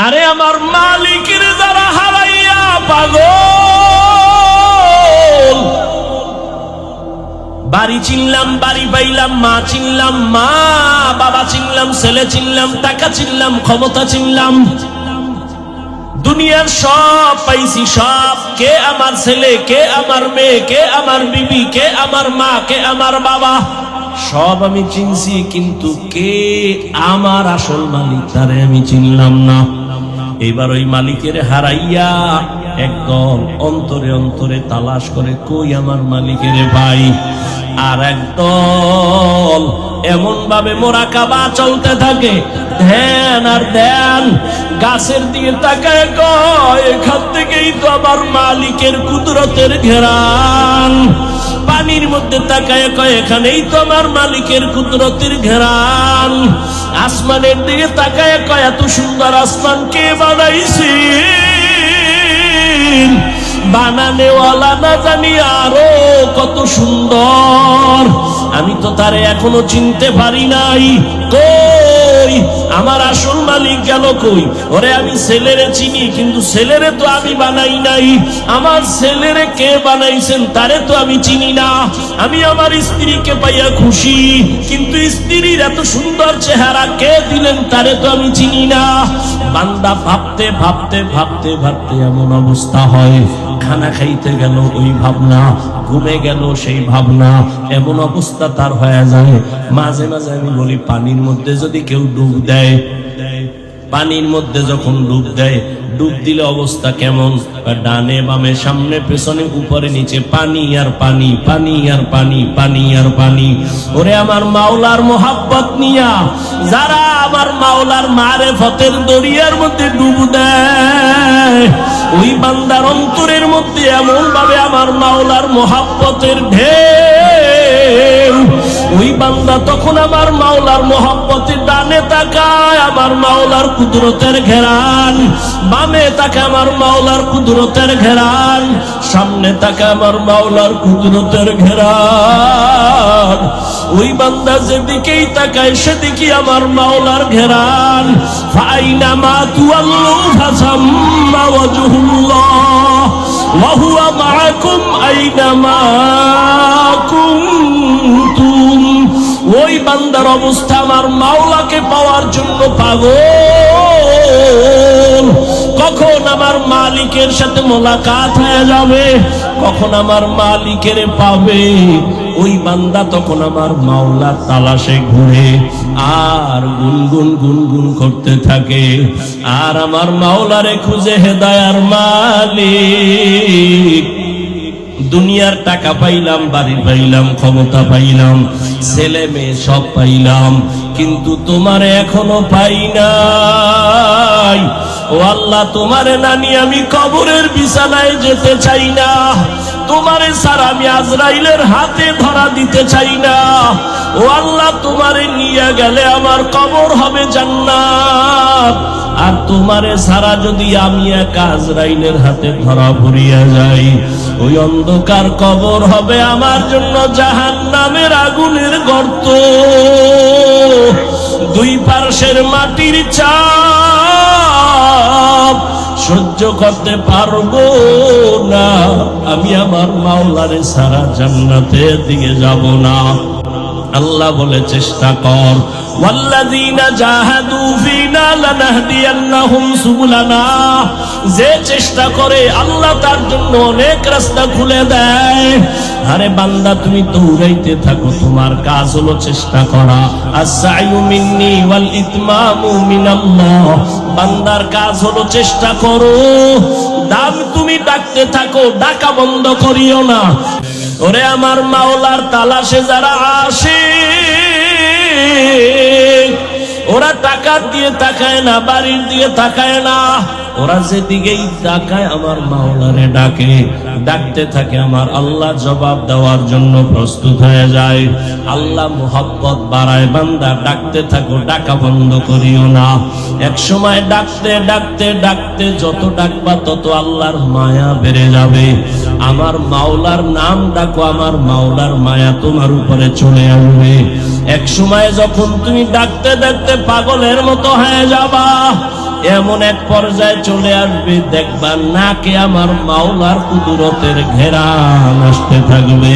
আরে আমার মালিকের যারা হারাইয়া পাগল, বাড়ি চিনলাম বাড়ি পাইলাম, মা চিনলাম মা, বাবা চিনলাম, ছেলে চিনলাম, টাকা চিনলাম, ক্ষমতা চিনলাম, দুনিয়ার সব পাইছি সব। কে আমার ছেলে, কে আমার মেয়ে, কে আমার বিবি, কে আমার মা, কে আমার বাবা, সব আমি চিনছি, কিন্তু কে আমার আসল মালিক তারে আমি চিনলাম না। এবার ওই মালিকের হারাইয়া একদল অন্তরে অন্তরে তালাশ করে কই আমার মালিকের ভাই। আর একদল এমন ভাবে মোরাকাবা চলতে থাকে, ধ্যান আর ধ্যান, গাছের দিকে তাকায় কয় এখান থেকেই তো আমার মালিকের কুদরতের ঘেরান। পানির মধ্যে তাকায় কয় এখানেই তো আমার মালিকের কুদরতের ঘেরান। আসমানের দিকে তাকায় কয় এত সুন্দর আসমান কে বানাইছে, বানানেওয়ালা না জানি আরো কত সুন্দর, আমি তো তারে এখনো চিনতে পারি নাই। কই আমার আসল মালিক গেল কই? ওরে আমি ছেলেরে চিনি, কিন্তু ছেলেরে তো আমি বানাই নাই। আমার ছেলেরে কে বানাইছেন তারে তো আমি চিনি না। আমি আমার স্ত্রীকে পাইয়া খুশি, কিন্তু স্ত্রীর এত সুন্দর চেহারা কে দিলেন তারে তো আমি চিনি না। বান্দা ভাবতে ভাবতে ভাবতে ভাবতে এমন অবস্থা হয়, খানা খাইতে গেল ওই ভাবনা, ঘুমে গেল সেই ভাবনা, এমন অবস্থা তার হয়ে যায়। মাঝে মাঝে আমি বলি পানির মধ্যে যদি কেউ ডুব দেয়, পানির মধ্যে যখন ডুব দেয়, ডুব দিলে অবস্থা কেমন? ডানে বামে সামনে পেছনে উপরে নিচে পানি আর পানি, পানি আর পানি, পানি আর পানি। ওরে আমার মাওলার মোহাব্বত নিয়া যারা আমার মাওলার মারেফতের দরিয়ার মধ্যে ডুব দেয়, ওই বান্দার অন্তরের মধ্যে এমন ভাবে আমার মাওলার মোহাব্বতের ঢেউ, ওই বান্দা তখন আমার মাওলার মোহাব্বতের ডানে তাকায় আমার মাওলার কুদরতের ঘেরান, বামে তাকায় আমার মাওলার কুদরতের ঘেরান, সামনে তাকায় আমার মাওলার কুদরতের ঘেরান। ওই বান্দা যেদিকেই তাকায় সেদিকে আমার মাওলার ঘেরান। ফাইনামা তুওয়াল্লু ফাসাম্মা ওয়াজহুল্লাহ ওয়া হুয়া মাআকুম আইনামা কুনতুম। ওই বান্দার অবস্থা আমার মাওলাকে পাওয়ার জন্য পাগল। কখন আমার মালিকের সাথে মোলাকাত হয়ে যাবে, কখন আমার মালিকের পাবে, ওই বান্দা তখন আমার মাওলার তালাশে ঘুরে আর গুনগুন গুনগুন করতে থাকে, আর আমার মাওলারে খুঁজে হেদায়ার মালিক। দুনিয়ার টাকা পাইলাম, বাড়ি পাইলাম, ক্ষমতা পাইলাম, ছেলে মেয়ে সব পাইলাম, কিন্তু তোমারে এখনো পাই নাই। ও আল্লাহ, তোমারে না নিয়ে আমি কবরের বিছানায় যেতে চাই না, তোমারে ছাড়া আমি আজরাইলের হাতে ধরা দিতে চাই না। ও আল্লাহ, তোমারে নিয়ে গেলে আমার কবর হবে জান্নাত, আর তোমারে ছাড়া যদি আমি একা আজরাইলের হাতে ধরা পড়িয়া যাই, ওই অন্ধকার কবর হবে আমার জন্য জাহান্নামের আগুনের গর্ত। দুই পার্শ্বের মাটির চাপ সহ্য করতে পারবো না, আমি আমার মাওলারে ছাড়া জান্নাতের দিকে যাব না। আল্লাহ বলে চেষ্টা কর, ওয়াল্লাযীনা জাহাদু ফীনা লানাহদিয়ান্নাহুম সুবুলানা। যে চেষ্টা করে আল্লাহ তার জন্য অনেক রাস্তা খুলে দেয়। আরে বান্দা, তুমি দৌড়াইতে থাকো, তোমার কাজ হলো চেষ্টা করা। আস-সা'য়ু মিন্নি ওয়াল ইতমামু মিনাল্লাহ। বান্দার কাজ হলো চেষ্টা করো, দাম তুমি ডাকতে থাকো, ডাকা বন্ধ করিও না। ওরে আমার মাওলার তালাশে যারা আসে, ওরা টাকার দিয়ে তাকায় না, বাড়ির দিয়ে তাকায় না, ওরা যেদিকেই তাকায় আমার মাওলারে ডাকে, ডাকতে থাকে, আমার আল্লাহ জবাব দেওয়ার জন্য প্রস্তুত হয়ে যায়। আল্লাহ মোহাব্বত বাড়ায়, বান্দা ডাকতে থাকো, ডাকা বন্ধ করিও না। এক সময় ডাকতে ডাকতে ডাকতে যত ডাকবা তত আল্লাহর মায়া বেড়ে যাবে। আমার মাওলার নাম ডাকো, আমার মাওলার মায়া তোমার উপরে চলে আসবে। এক সময় যখন তুমি ডাকতে ডাকতে পাগলের মতো হয়ে যাবা, এমন এক পর্যায়ে চলে আসবে, দেখবা নাকে আমার মাওলার কুদরতের ঘেরান আসতে থাকবে।